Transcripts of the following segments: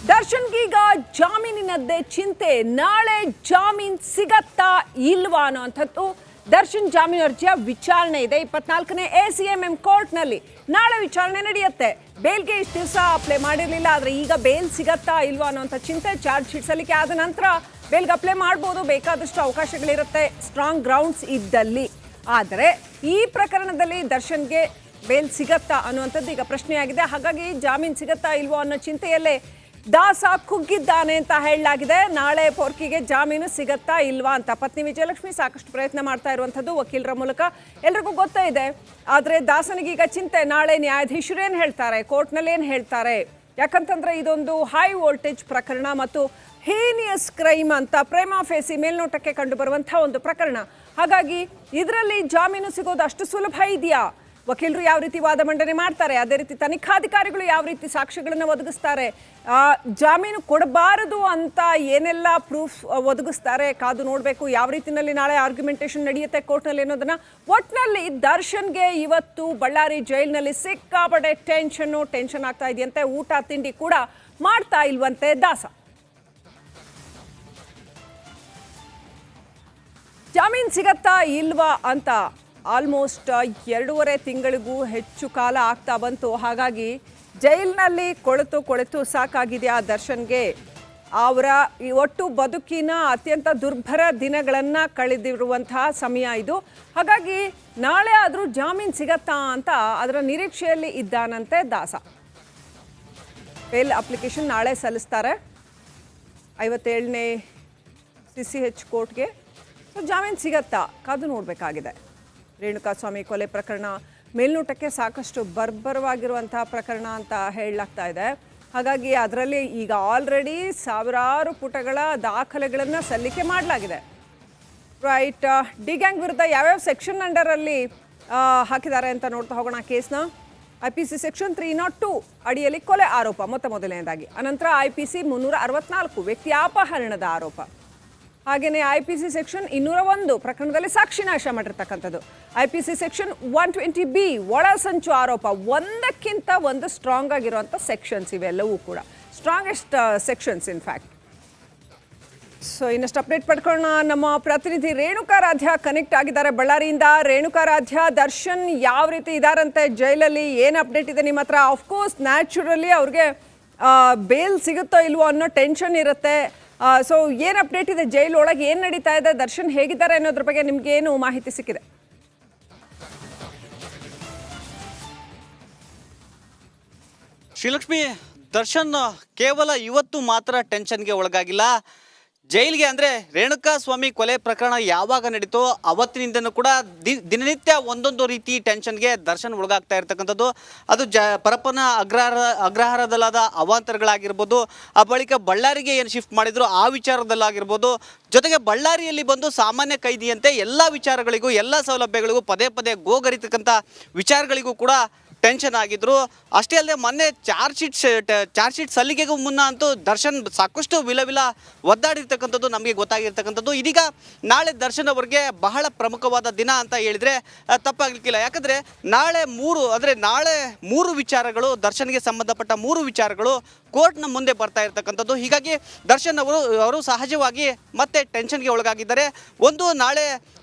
ದರ್ಶನ್ಗೀಗ ಜಾಮೀನಿನದ್ದೇ ಚಿಂತೆ. ನಾಳೆ ಜಾಮೀನ್ ಸಿಗತ್ತಾ ಇಲ್ವಾ ಅನ್ನೋಂಥದ್ದು ದರ್ಶನ್ ಜಾಮೀನು ಅರ್ಜಿಯ ವಿಚಾರಣೆ ಇದೆ. 24ನೇ ACMM ಕೋರ್ಟ್ನಲ್ಲಿ ನಾಳೆ ವಿಚಾರಣೆ ನಡೆಯುತ್ತೆ. ಬೇಲ್ಗೆ ಇಷ್ಟು ದಿವಸ ಅಪ್ಲೈ ಮಾಡಿರಲಿಲ್ಲ, ಆದರೆ ಈಗ ಬೇಲ್ ಸಿಗತ್ತಾ ಇಲ್ವಾ ಅನ್ನೋಂಥ ಚಿಂತೆ. ಚಾರ್ಜ್ ಶೀಟ್ ಸಲ್ಲಿಕೆ ಆದ ನಂತರ ಬೇಲ್ಗೆ ಅಪ್ಲೈ ಮಾಡ್ಬೋದು, ಬೇಕಾದಷ್ಟು ಅವಕಾಶಗಳಿರುತ್ತೆ ಸ್ಟ್ರಾಂಗ್ ಗ್ರೌಂಡ್ಸ್ ಇದ್ದಲ್ಲಿ. ಆದರೆ ಈ ಪ್ರಕರಣದಲ್ಲಿ ದರ್ಶನ್ಗೆ ಬೇಲ್ ಸಿಗತ್ತಾ ಅನ್ನುವಂಥದ್ದು ಈಗ ಪ್ರಶ್ನೆಯಾಗಿದೆ. ಹಾಗಾಗಿ ಜಾಮೀನು ಸಿಗತ್ತಾ ಇಲ್ವೋ ಅನ್ನೋ ಚಿಂತೆಯಲ್ಲೇ ದಾಸ ಕುಗ್ಗಿದ್ದಾನೆ ಅಂತ ಹೇಳಲಾಗಿದೆ. ನಾಳೆ ಪೋರ್ಕಿಗೆ ಜಾಮೀನು ಸಿಗತ್ತಾ ಇಲ್ವಾ ಅಂತ ಪತ್ನಿ ವಿಜಯಲಕ್ಷ್ಮಿ ಸಾಕಷ್ಟು ಪ್ರಯತ್ನ ಮಾಡ್ತಾ ಇರುವಂಥದ್ದು ವಕೀಲರ ಮೂಲಕ, ಎಲ್ರಿಗೂ ಗೊತ್ತೇ ಇದೆ. ಆದರೆ ದಾಸನಿಗೀಗ ಚಿಂತೆ, ನಾಳೆ ನ್ಯಾಯಾಧೀಶರು ಏನು ಹೇಳ್ತಾರೆ, ಕೋರ್ಟ್ನಲ್ಲಿ ಏನು ಹೇಳ್ತಾರೆ. ಯಾಕಂತಂದ್ರೆ ಇದೊಂದು ಹೈ ವೋಲ್ಟೇಜ್ ಪ್ರಕರಣ ಮತ್ತು ಹೀನಿಯಸ್ ಕ್ರೈಮ್ ಅಂತ ಪ್ರೇಮ ಫೇಸಿ ಮೇಲ್ನೋಟಕ್ಕೆ ಕಂಡು ಬರುವಂಥ ಒಂದು ಪ್ರಕರಣ. ಹಾಗಾಗಿ ಇದರಲ್ಲಿ ಜಾಮೀನು ಸಿಗೋದು ಅಷ್ಟು ಸುಲಭ ಇದೆಯಾ? ವಕೀಲರು ಯಾವ ರೀತಿ ವಾದ ಮಂಡನೆ ಮಾಡ್ತಾರೆ, ಅದೇ ರೀತಿ ತನಿಖಾಧಿಕಾರಿಗಳು ಯಾವ ರೀತಿ ಸಾಕ್ಷ್ಯಗಳನ್ನು ಒದಗಿಸ್ತಾರೆ, ಜಾಮೀನು ಕೊಡಬಾರದು ಅಂತ ಏನೆಲ್ಲ ಪ್ರೂಫ್ ಒದಗಿಸ್ತಾರೆ, ಕಾದು ನೋಡಬೇಕು. ಯಾವ ರೀತಿಯಲ್ಲಿ ನಾಳೆ ಆರ್ಗ್ಯುಮೆಂಟೇಷನ್ ನಡೆಯುತ್ತೆ ಕೋರ್ಟ್ನಲ್ಲಿ ಅನ್ನೋದನ್ನ. ಒಟ್ಟಿನಲ್ಲಿ ದರ್ಶನ್ಗೆ ಇವತ್ತು ಬಳ್ಳಾರಿ ಜೈಲಿನಲ್ಲಿ ಸಿಕ್ಕಾಪಟ್ಟೆ ಟೆನ್ಷನ್ ಆಗ್ತಾ ಇದೆಯಂತೆ. ಊಟ ತಿಂಡಿ ಕೂಡ ಮಾಡ್ತಾ ಇಲ್ವಂತೆ ದಾಸ. ಜಾಮೀನು ಸಿಗತ್ತಾ ಇಲ್ವಾ ಅಂತ ಆಲ್ಮೋಸ್ಟ್ 2.5 ತಿಂಗಳಿಗೂ ಹೆಚ್ಚು ಕಾಲ ಆಗ್ತಾ ಬಂತು. ಹಾಗಾಗಿ ಜೈಲಿನಲ್ಲಿ ಕೊಳೆತು ಸಾಕಾಗಿದೆ ಆ ದರ್ಶನ್ಗೆ. ಅವರ ಒಟ್ಟು ಬದುಕಿನ ಅತ್ಯಂತ ದುರ್ಭರ ದಿನಗಳನ್ನು ಕಳೆದಿರುವಂತಹ ಸಮಯ ಇದು. ಹಾಗಾಗಿ ನಾಳೆ ಆದರೂ ಜಾಮೀನು ಸಿಗತ್ತಾ ಅಂತ ಅದರ ನಿರೀಕ್ಷೆಯಲ್ಲಿ ಇದ್ದಾನಂತೆ ದಾಸ. ಬೇಲ್ ಅಪ್ಲಿಕೇಶನ್ ನಾಳೆ ಸಲ್ಲಿಸ್ತಾರೆ 57ನೇ CCH ಕೋರ್ಟ್ಗೆ. ಜಾಮೀನು ಸಿಗತ್ತಾ ಕಾದು ನೋಡಬೇಕಾಗಿದೆ. ರೇಣುಕಾಸ್ವಾಮಿ ಕೊಲೆ ಪ್ರಕರಣ ಮೇಲ್ನೋಟಕ್ಕೆ ಸಾಕಷ್ಟು ಬರ್ಬರವಾಗಿರುವಂತಹ ಪ್ರಕರಣ ಅಂತ ಹೇಳಲಾಗ್ತಾ ಇದೆ. ಹಾಗಾಗಿ ಅದರಲ್ಲಿ ಈಗ ಆಲ್ರೆಡಿ ಸಾವಿರಾರು ಪುಟಗಳ ದಾಖಲೆಗಳನ್ನು ಸಲ್ಲಿಕೆ ಮಾಡಲಾಗಿದೆ. ರೈಟ್, ಡಿ ಗ್ಯಾಂಗ್ ವಿರುದ್ಧ ಯಾವ್ಯಾವ ಸೆಕ್ಷನ್ ಅಂಡರಲ್ಲಿ ಹಾಕಿದ್ದಾರೆ ಅಂತ ನೋಡ್ತಾ ಹೋಗೋಣ ಕೇಸ್ನ. IPC ಸೆಕ್ಷನ್ 302 ಅಡಿಯಲ್ಲಿ ಕೊಲೆ ಆರೋಪ ಮೊದಲನೇದಾಗಿ. ಅನಂತರ IPC 364 ವ್ಯಕ್ತಿ ಅಪಹರಣದ ಆರೋಪ. ಹಾಗೆಯೇ IPC ಸೆಕ್ಷನ್ 201 ಪ್ರಕರಣದಲ್ಲಿ ಸಾಕ್ಷಿ ನಾಶ ಮಾಡಿರ್ತಕ್ಕಂಥದ್ದು. IPC ಸೆಕ್ಷನ್ 120B ಒಳಸಂಚು ಆರೋಪ. ಒಂದಕ್ಕಿಂತ ಒಂದು ಸ್ಟ್ರಾಂಗ್ ಆಗಿರುವಂಥ ಸೆಕ್ಷನ್ಸ್ ಇವೆಲ್ಲವೂ ಕೂಡ ಸ್ಟ್ರಾಂಗೆಸ್ಟ್ ಸೆಕ್ಷನ್ಸ್ ಇನ್ಫ್ಯಾಕ್ಟ್. ಸೊ ಇನ್ನಷ್ಟು ಅಪ್ಡೇಟ್ ಪಡ್ಕೊಳ್ಳೋಣ. ನಮ್ಮ ಪ್ರತಿನಿಧಿ ರೇಣುಕಾರಾಧ್ಯ ಕನೆಕ್ಟ್ ಆಗಿದ್ದಾರೆ ಬಳ್ಳಾರಿಯಿಂದ. ರೇಣುಕಾರಾಧ್ಯ, ದರ್ಶನ್ ಯಾವ ರೀತಿ ಇದ್ದಾರಂತೆ ಜೈಲಲ್ಲಿ, ಏನು ಅಪ್ಡೇಟ್ ಇದೆ ನಿಮ್ಮ ಹತ್ರ? ಆಫ್ಕೋರ್ಸ್ ನ್ಯಾಚುರಲಿ ಅವ್ರಿಗೆ ಬೇಲ್ ಸಿಗುತ್ತೋ ಇಲ್ವೋ ಅನ್ನೋ ಟೆನ್ಷನ್ ಇರುತ್ತೆ. ಸೊ ಏನು ಅಪ್ಡೇಟ್ ಇದೆ, ಜೈಲ್ ಒಳಗೆ ಏನು ನಡೀತಾ ಇದೆ, ದರ್ಶನ್ ಹೇಗಿದ್ದಾರೆ ಅನ್ನೋದ್ರ ಬಗ್ಗೆ ನಿಮ್ಗೆ ಏನು ಮಾಹಿತಿ ಸಿಕ್ಕಿದೆ? ಶ್ರೀಲಕ್ಷ್ಮಿ, ದರ್ಶನ್ ಕೇವಲ ಇವತ್ತು ಮಾತ್ರ ಟೆನ್ಷನ್ಗೆ ಒಳಗಾಗಿಲ್ಲ. ಜೈಲಿಗೆ ಅಂದರೆ ರೇಣುಕಾಸ್ವಾಮಿ ಕೊಲೆ ಪ್ರಕರಣ ಯಾವಾಗ ನಡೀತೋ ಅವತ್ತಿನಿಂದನೂ ಕೂಡ ದಿನನಿತ್ಯ ಒಂದೊಂದು ರೀತಿ ಟೆನ್ಷನ್ಗೆ ದರ್ಶನ್ ಒಳಗಾಗ್ತಾ ಇರ್ತಕ್ಕಂಥದ್ದು. ಅದು ಪರಪ್ಪನ ಅಗ್ರಹಾರದಲ್ಲಾದ ಅವಾಂತರಗಳಾಗಿರ್ಬೋದು, ಆ ಬಳಿಕ ಬಳ್ಳಾರಿಗೆ ಏನು ಶಿಫ್ಟ್ ಮಾಡಿದ್ರು ಆ ವಿಚಾರದಲ್ಲಾಗಿರ್ಬೋದು, ಜೊತೆಗೆ ಬಳ್ಳಾರಿಯಲ್ಲಿ ಬಂದು ಸಾಮಾನ್ಯ ಕೈದಿಯಂತೆ ಎಲ್ಲ ವಿಚಾರಗಳಿಗೂ ಎಲ್ಲ ಸೌಲಭ್ಯಗಳಿಗೂ ಪದೇ ಗೋಗರಿತಕ್ಕಂಥ ವಿಚಾರಗಳಿಗೂ ಕೂಡ ಟೆನ್ಷನ್ ಆಗಿದ್ರು. ಅಷ್ಟೇ ಅಲ್ಲದೆ ಮೊನ್ನೆ ಚಾರ್ಜ್ ಶೀಟ್ ಸಲ್ಲಿಕೆಗೂ ಮುನ್ನ ಅಂತೂ ದರ್ಶನ್ ಸಾಕಷ್ಟು ವಿಲ ಒದ್ದಾಡಿರ್ತಕ್ಕಂಥದ್ದು ನಮಗೆ ಗೊತ್ತಾಗಿರ್ತಕ್ಕಂಥದ್ದು. ಇದೀಗ ನಾಳೆ ದರ್ಶನ್ ಅವರಿಗೆ ಬಹಳ ಪ್ರಮುಖವಾದ ದಿನ ಅಂತ ಹೇಳಿದರೆ ತಪ್ಪಾಗಲಿಕ್ಕಿಲ್ಲ. ಯಾಕಂದರೆ ನಾಳೆ 3 ವಿಚಾರಗಳು, ದರ್ಶನ್ಗೆ ಸಂಬಂಧಪಟ್ಟ 3 ವಿಚಾರಗಳು ಕೋರ್ಟ್ನ ಮುಂದೆ ಬರ್ತಾ ಇರ್ತಕ್ಕಂಥದ್ದು. ಹೀಗಾಗಿ ದರ್ಶನ್ ಅವರು ಸಹಜವಾಗಿ ಮತ್ತೆ ಟೆನ್ಷನ್ಗೆ ಒಳಗಾಗಿದ್ದಾರೆ. ಒಂದು, ನಾಳೆ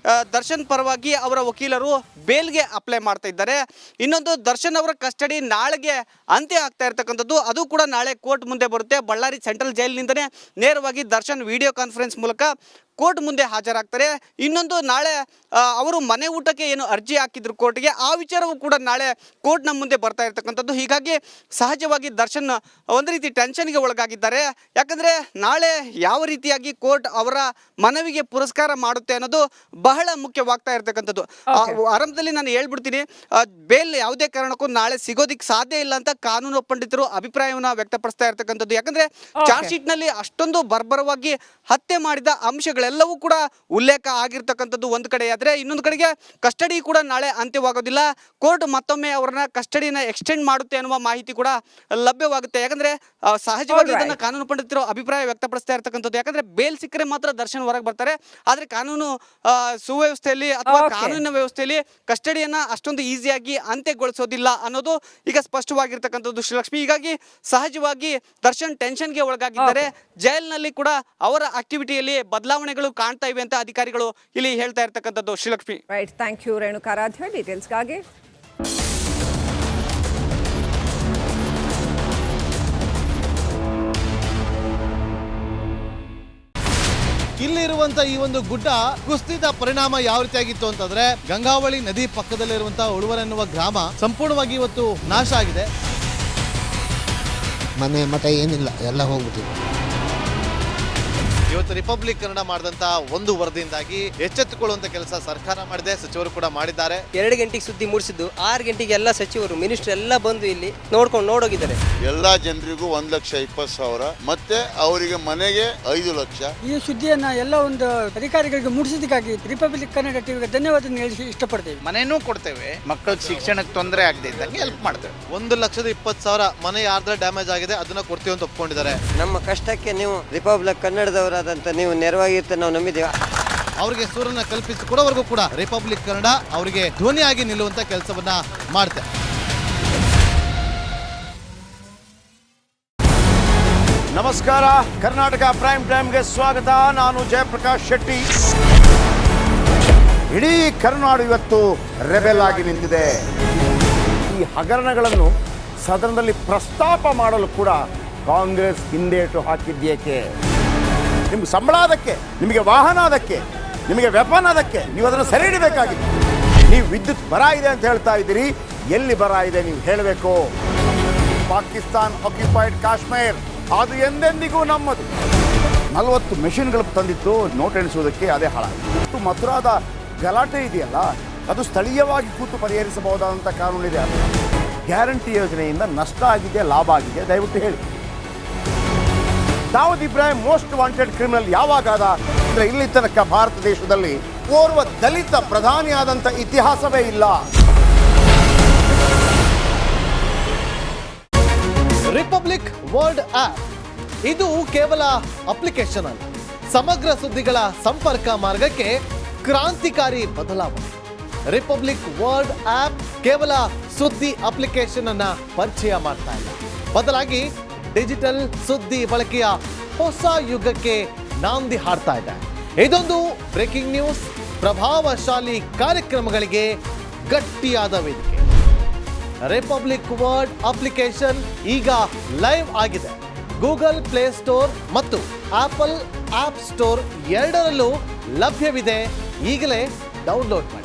ದರ್ಶನ್ ಪರವಾಗಿ ಅವರ ವಕೀಲರು ಬೇಲ್ಗೆ ಅಪ್ಲೈ ಮಾಡ್ತಾ ಇದ್ದಾರೆ. ಇನ್ನೊಂದು, ದರ್ಶನ್ ಅವರ ಕಸ್ಟಡಿ ನಾಳೆಗೆ ಅಂತ್ಯ ಆಗ್ತಾ ಇರ್ತಕ್ಕಂಥದ್ದು. ಅದು ಕೂಡ ನಾಳೆ ಕೋರ್ಟ್ ಮುಂದೆ ಬರುತ್ತೆ. ಬಳ್ಳಾರಿ ಸೆಂಟ್ರಲ್ ಜೈಲಿನಿಂದನೇ ನೇರವಾಗಿ ದರ್ಶನ್ ವಿಡಿಯೋ ಕಾನ್ಫರೆನ್ಸ್ ಮೂಲಕ ಕೋರ್ಟ್ ಮುಂದೆ ಹಾಜರಾಗ್ತಾರೆ. ಇನ್ನೊಂದು, ನಾಳೆ ಅವರು ಮನೆ ಊಟಕ್ಕೆ ಏನು ಅರ್ಜಿ ಹಾಕಿದ್ರು ಕೋರ್ಟ್ಗೆ, ಆ ವಿಚಾರವೂ ಕೂಡ ನಾಳೆ ಕೋರ್ಟ್ನ ಮುಂದೆ ಬರ್ತಾ ಇರ್ತಕ್ಕಂಥದ್ದು. ಹೀಗಾಗಿ ಸಹಜವಾಗಿ ದರ್ಶನ್ ಒಂದು ರೀತಿ ಟೆನ್ಷನ್ಗೆ ಒಳಗಾಗಿದ್ದಾರೆ. ಯಾಕಂದರೆ ನಾಳೆ ಯಾವ ರೀತಿಯಾಗಿ ಕೋರ್ಟ್ ಅವರ ಮನವಿಗೆ ಪುರಸ್ಕಾರ ಮಾಡುತ್ತೆ ಅನ್ನೋದು ಬಹಳ ಮುಖ್ಯವಾಗ್ತಾ ಇರ್ತಕ್ಕಂಥದ್ದು. ಆರಂಭದಲ್ಲಿ ನಾನು ಹೇಳ್ಬಿಡ್ತೀನಿ, ಬೇಲ್ ಯಾವುದೇ ಕಾರಣಕ್ಕೂ ನಾಳೆ ಸಿಗೋದಿಕ್ಕೆ ಸಾಧ್ಯ ಇಲ್ಲ ಅಂತ ಕಾನೂನು ಪಂಡಿತರು ಅಭಿಪ್ರಾಯವನ್ನು ವ್ಯಕ್ತಪಡಿಸ್ತಾ ಇರ್ತಕ್ಕಂಥದ್ದು. ಯಾಕಂದರೆ ಚಾರ್ಜ್ ಶೀಟ್ನಲ್ಲಿ ಅಷ್ಟೊಂದು ಬರ್ಬರವಾಗಿ ಹತ್ಯೆ ಮಾಡಿದ ಅಂಶಗಳು ಇವುಗಳೆಲ್ಲವೂ ಕೂಡ ಉಲ್ಲೇಖ ಆಗಿರ್ತಕ್ಕಂಥದ್ದು ಒಂದು ಕಡೆ ಆದರೆ ಇನ್ನೊಂದು ಕಡೆಗೆ ಕಸ್ಟಡಿ ಕೂಡ ನಾಳೆ ಅಂತ್ಯವಾಗೋದಿಲ್ಲ. ಕೋರ್ಟ್ ಮತ್ತೊಮ್ಮೆ ಅವರನ್ನ ಕಸ್ಟಡಿನ ಎಕ್ಸ್ಟೆಂಡ್ ಮಾಡುತ್ತೆ ಅನ್ನುವ ಮಾಹಿತಿ ಕೂಡ ಲಭ್ಯವಾಗುತ್ತೆ. ಯಾಕಂದ್ರೆ ಸಹಜವಾಗಿ ಇದನ್ನ ಕಾನೂನು ಪಂಡಿತರು ಅಭಿಪ್ರಾಯ ವ್ಯಕ್ತಪಡಿಸ್ತಾ ಇರ್ತಕ್ಕಂಥದ್ದು. ಯಾಕಂದ್ರೆ ಬೇಲ್ ಸಿಕ್ಕರೆ ಮಾತ್ರ ದರ್ಶನ್ ಹೊರಗೆ ಬರ್ತಾರೆ. ಆದ್ರೆ ಕಾನೂನು ಸುವ್ಯವಸ್ಥೆಯಲ್ಲಿ ಅಥವಾ ಕಾನೂನಿನ ವ್ಯವಸ್ಥೆಯಲ್ಲಿ ಕಸ್ಟಡಿಯನ್ನ ಅಷ್ಟೊಂದು ಈಸಿಯಾಗಿ ಅಂತ್ಯಗೊಳಿಸೋದಿಲ್ಲ ಅನ್ನೋದು ಈಗ ಸ್ಪಷ್ಟವಾಗಿರ್ತಕ್ಕಂಥದ್ದು ಶ್ರೀಲಕ್ಷ್ಮಿ. ಹೀಗಾಗಿ ಸಹಜವಾಗಿ ದರ್ಶನ್ ಟೆನ್ಷನ್ಗೆ ಒಳಗಾಗಿದ್ದಾರೆ. ಜೈಲಿನಲ್ಲಿ ಕೂಡ ಅವರ ಆಕ್ಟಿವಿಟಿಯಲ್ಲಿ ಬದಲಾವಣೆಗಳು ಕಾಣ್ತಾ ಇವೆ ಅಂತ ಅಧಿಕಾರಿಗಳು ಇಲ್ಲಿ ಹೇಳ್ತಾ ಇರ್ತಕ್ಕಂಥದ್ದು Shrilakshmi. Right, thank you Renukaradhya ಡೀಟೇಲ್ಸ್ಗಾಗಿ. ಇಲ್ಲಿರುವಂತ ಈ ಒಂದು ಗುಡ್ಡ ಕುಸಿದ ಪರಿಣಾಮ ಯಾವ ರೀತಿಯಾಗಿತ್ತು ಅಂತಂದ್ರೆ ಗಂಗಾವಳಿ ನದಿ ಪಕ್ಕದಲ್ಲಿರುವಂತಹ ಉಳುವರ್ ಎನ್ನುವ ಗ್ರಾಮ ಸಂಪೂರ್ಣವಾಗಿ ಇವತ್ತು ನಾಶ ಆಗಿದೆ. ಮನೆ ಮಠ ಏನಿಲ್ಲ, ಎಲ್ಲ ಹೋಗ್ಬಿಟ್ಟಿದೆ. ಇವತ್ತು ರಿಪಬ್ಲಿಕ್ ಕನ್ನಡ ಮಾಡಿದಂತ ಒಂದು ವರದಿಯಿಂದಾಗಿ ಎಚ್ಚೆತ್ತುಕೊಳ್ಳುವಂತ ಕೆಲಸ ಸರ್ಕಾರ ಮಾಡಿದೆ, ಸಚಿವರು ಕೂಡ ಮಾಡಿದ್ದಾರೆ. 2 ಗಂಟೆಗೆ ಸುದ್ದಿ ಮೂಡಿಸಿದ್ದು 6 ಗಂಟೆಗೆ ಎಲ್ಲ ಸಚಿವರು ಮಿನಿಸ್ಟರ್ ಎಲ್ಲ ಬಂದು ಇಲ್ಲಿ ನೋಡೋಗಿದ್ದಾರೆ. ಎಲ್ಲಾ ಜನರಿಗೂ 1,20,000 ಮತ್ತೆ ಅವರಿಗೆ ಮನೆಗೆ 5 ಲಕ್ಷ. ಈ ಸುದ್ದಿಯನ್ನ ಎಲ್ಲ ಒಂದು ಅಧಿಕಾರಿಗಳಿಗೆ ಮೂಡಿಸಿದ್ದಕ್ಕಾಗಿ ರಿಪಬ್ಲಿಕ್ ಕನ್ನಡ ಟಿವಿಗೆ ಧನ್ಯವಾದ ಹೇಳಿ ಇಷ್ಟಪಡ್ತೇವೆ. ಮನೆಯೂ ಕೊಡ್ತೇವೆ, ಮಕ್ಕಳ ಶಿಕ್ಷಣಕ್ಕೆ ತೊಂದರೆ ಆಗದೆ ಇದ್ದಂಗೆ ಹೆಲ್ಪ್ ಮಾಡ್ತೇವೆ. 1,20,000 ಮನೆ ಯಾರ್ದ್ರ ಡ್ಯಾಮೇಜ್ ಆಗಿದೆ ಅದನ್ನ ಕೊಡ್ತೀವಿ ಅಂತ ಒಪ್ಕೊಂಡಿದ್ದಾರೆ. ನಮ್ಮ ಕಷ್ಟಕ್ಕೆ ನೀವು ರಿಪಬ್ಲಿಕ್ ಕನ್ನಡದವರಾದಂತ ನೀವು ನೆರವಾಗಿರ್ತ ನಾವು ನಂಬಿದ್ದೇವೆ. ಅವರಿಗೆ ಸೂರನ್ನ ಕಲ್ಪಿಸಿಕೊಡೋವರೆಗೂ ಕೂಡ ರಿಪಬ್ಲಿಕ್ ಕನ್ನಡ ಅವರಿಗೆ ಧ್ವನಿಯಾಗಿ ನಿಲ್ಲುವಂತ ಕೆಲಸವನ್ನ ಮಾಡುತ್ತೆ. ನಮಸ್ಕಾರ, ಕರ್ನಾಟಕ ಪ್ರೈಮ್ ಟೈಮ್ಗೆ ಸ್ವಾಗತ. ನಾನು ಜಯಪ್ರಕಾಶ್ ಶೆಟ್ಟಿ. ಇಡೀ ಕರ್ನಾಡು ಇವತ್ತು ರೆಬೆಲ್ ಆಗಿ ನಿಂತಿದೆ. ಈ ಹಗರಣಗಳನ್ನು ಸದನದಲ್ಲಿ ಪ್ರಸ್ತಾಪ ಮಾಡಲು ಕೂಡ ಕಾಂಗ್ರೆಸ್ ಹಿಂದೇಟು ಹಾಕಿದ್ದೇಕೆ? ನಿಮ್ಗೆ ಸಂಬಳ ಅದಕ್ಕೆ, ನಿಮಗೆ ವಾಹನ ಅದಕ್ಕೆ, ನಿಮಗೆ ವೆಪನ್ ಅದಕ್ಕೆ, ನೀವು ಅದನ್ನು ಸೆರೆ ಹಿಡಿಬೇಕಾಗಿತ್ತು. ನೀವು ವಿದ್ಯುತ್ ಬರ ಇದೆ ಅಂತ ಹೇಳ್ತಾ ಇದ್ದೀರಿ, ಎಲ್ಲಿ ಬರ ಇದೆ ನೀವು ಹೇಳಬೇಕು. ಪಾಕಿಸ್ತಾನ್ ಆಕ್ಯುಪೈಡ್ ಕಾಶ್ಮೀರ್ ಅದು ಎಂದೆಂದಿಗೂ ನಮ್ಮದು. 40 ಮೆಷಿನ್ಗಳು ತಂದಿತ್ತು ನೋಟ್ ಎಣಿಸುವುದಕ್ಕೆ, ಅದೇ ಹಾಳಾಗಿದೆ. ಮಥುರಾದ ಗಲಾಟೆ ಇದೆಯಲ್ಲ, ಅದು ಸ್ಥಳೀಯವಾಗಿ ಕೂತು ಪರಿಹರಿಸಬಹುದಾದಂಥ ಕಾನೂನಿದೆ. ಗ್ಯಾರಂಟಿ ಯೋಜನೆಯಿಂದ ನಷ್ಟ ಆಗಿದೆ, ಲಾಭ ಆಗಿದೆ, ದಯವಿಟ್ಟು ಹೇಳಿ. Dawood Ibrahim most wanted criminal ಯಾವಾಗಾದ ಅಂದರೆ ಇಲ್ಲಿ ತನಕ ಭಾರತ ದೇಶದಲ್ಲಿ ಓರ್ವ ದಲಿತ ಪ್ರಧಾನಿಯಾದಂಥ ಇತಿಹಾಸವೇ ಇಲ್ಲ. ರಿಪಬ್ಲಿಕ್ ವರ್ಲ್ಡ್ ಆಪ್ ಇದು ಕೇವಲ ಅಪ್ಲಿಕೇಶನ್ ಅಲ್ಲ, ಸಮಗ್ರ ಸುದ್ದಿಗಳ ಸಂಪರ್ಕ ಮಾರ್ಗಕ್ಕೆ ಕ್ರಾಂತಿಕಾರಿ ಬದಲಾವಣೆ. ರಿಪಬ್ಲಿಕ್ ವರ್ಲ್ಡ್ ಆಪ್ ಕೇವಲ ಸುದ್ದಿ ಅಪ್ಲಿಕೇಶನ್ ಅನ್ನ ಪರಿಚಯ ಮಾಡ್ತಾ ಇಲ್ಲ, ಬದಲಾಗಿ ಡಿಜಿಟಲ್ ಸುದ್ದಿ ಬಳಕೆಯ ಹೊಸ ಯುಗಕ್ಕೆ ನಾಂದಿ ಹಾಡ್ತಾ ಇದೆ. ಇದೊಂದು ಬ್ರೇಕಿಂಗ್ ನ್ಯೂಸ್, ಪ್ರಭಾವಶಾಲಿ ಕಾರ್ಯಕ್ರಮಗಳಿಗೆ ಗಟ್ಟಿಯಾದ ವೇದಿಕೆ. ರಿಪಬ್ಲಿಕ್ ವರ್ಲ್ಡ್ ಅಪ್ಲಿಕೇಶನ್ ಈಗ ಲೈವ್ ಆಗಿದೆ. ಗೂಗಲ್ ಪ್ಲೇ ಸ್ಟೋರ್ ಮತ್ತು ಆಪಲ್ ಆಪ್ ಸ್ಟೋರ್ ಎರಡರಲ್ಲೂ ಲಭ್ಯವಿದೆ. ಈಗಲೇ ಡೌನ್ಲೋಡ್ ಮಾಡಿ.